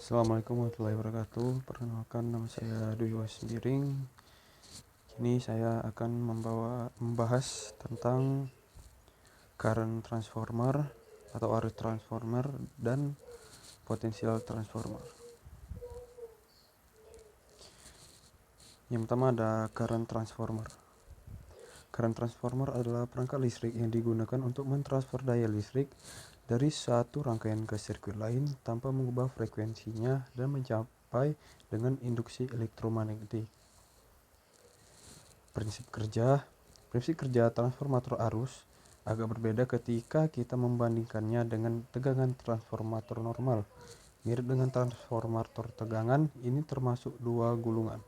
Assalamualaikum warahmatullahi wabarakatuh. Perkenalkan, nama saya Dwi Wasbiring. Kini saya akan membahas tentang current transformer atau arus transformer dan potensial transformer. Yang pertama ada current transformer. Current transformer adalah perangkat listrik yang digunakan untuk mentransfer daya listrik dari satu rangkaian ke sirkuit lain tanpa mengubah frekuensinya dan mencapai dengan induksi elektromagnetik. Prinsip kerja transformator arus agak berbeda ketika kita membandingkannya dengan tegangan transformator normal. Mirip dengan transformator tegangan, ini termasuk dua gulungan.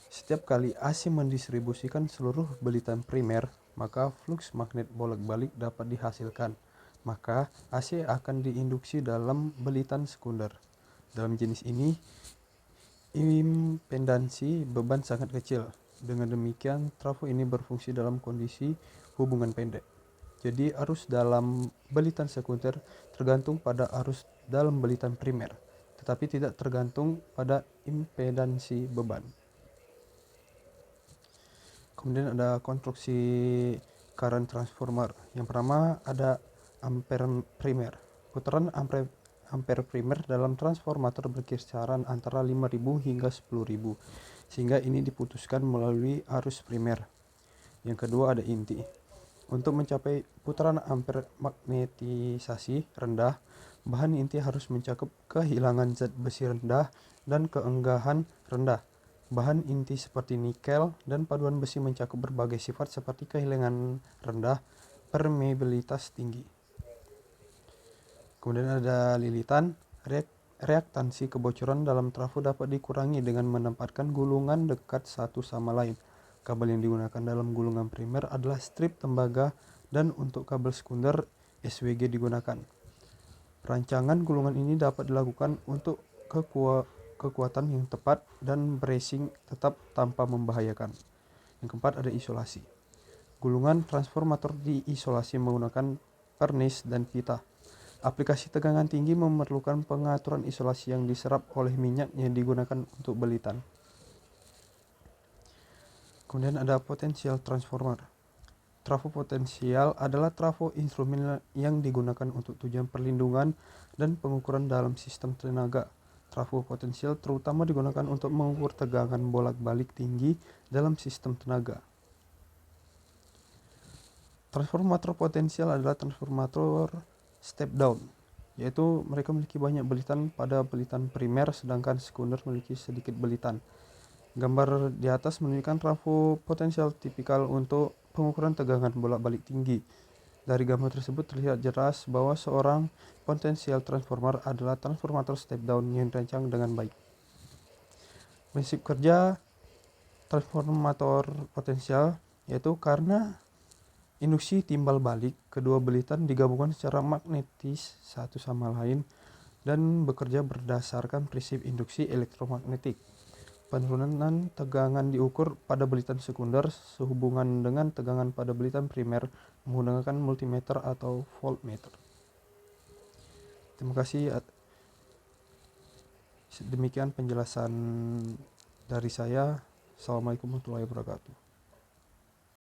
Setiap kali AC mendistribusikan seluruh belitan primer, maka flux magnet bolak-balik dapat dihasilkan. Maka AC akan diinduksi dalam belitan sekunder. Dalam jenis ini, impedansi beban sangat kecil. Dengan demikian, trafo ini berfungsi dalam kondisi hubungan pendek. Jadi arus dalam belitan sekunder tergantung pada arus dalam belitan primer, tetapi tidak tergantung pada impedansi beban. Kemudian ada konstruksi current transformer. Yang pertama ada ampere primer. Putaran ampere primer dalam transformator berkisaran antara 5.000 hingga 10.000, sehingga ini diputuskan melalui arus primer. Yang kedua ada inti. Untuk mencapai putaran ampere magnetisasi rendah, bahan inti harus mencakup kehilangan zat besi rendah dan keenggahan rendah. Bahan inti seperti nikel dan paduan besi mencakup berbagai sifat seperti kehilangan rendah, permeabilitas tinggi. Kemudian ada lilitan. Reaktansi kebocoran dalam trafo dapat dikurangi dengan menempatkan gulungan dekat satu sama lain. Kabel yang digunakan dalam gulungan primer adalah strip tembaga dan untuk kabel sekunder SWG digunakan. Rancangan gulungan ini dapat dilakukan untuk kekuatan yang tepat dan bracing tetap tanpa membahayakan. Yang keempat ada isolasi. Gulungan transformator diisolasi menggunakan pernis dan pita. Aplikasi tegangan tinggi memerlukan pengaturan isolasi yang diserap oleh minyak yang digunakan untuk belitan. Kemudian ada potensial transformer. Trafo potensial adalah trafo instrumen yang digunakan untuk tujuan perlindungan dan pengukuran dalam sistem tenaga. Trafo potensial terutama digunakan untuk mengukur tegangan bolak-balik tinggi dalam sistem tenaga. Transformator potensial adalah transformator step down, yaitu mereka memiliki banyak belitan pada belitan primer sedangkan sekunder memiliki sedikit belitan. Gambar di atas menunjukkan trafo potensial tipikal untuk pengukuran tegangan bolak-balik tinggi. Dari gambar tersebut terlihat jelas bahwa seorang potensial transformer adalah transformator step down yang dirancang dengan baik. Prinsip kerja transformator potensial yaitu karena induksi timbal balik, kedua belitan digabungkan secara magnetis satu sama lain dan bekerja berdasarkan prinsip induksi elektromagnetik. Penurunan tegangan diukur pada belitan sekunder sehubungan dengan tegangan pada belitan primer menggunakan multimeter atau voltmeter. Terima kasih. Demikian penjelasan dari saya. Assalamualaikum warahmatullahi wabarakatuh.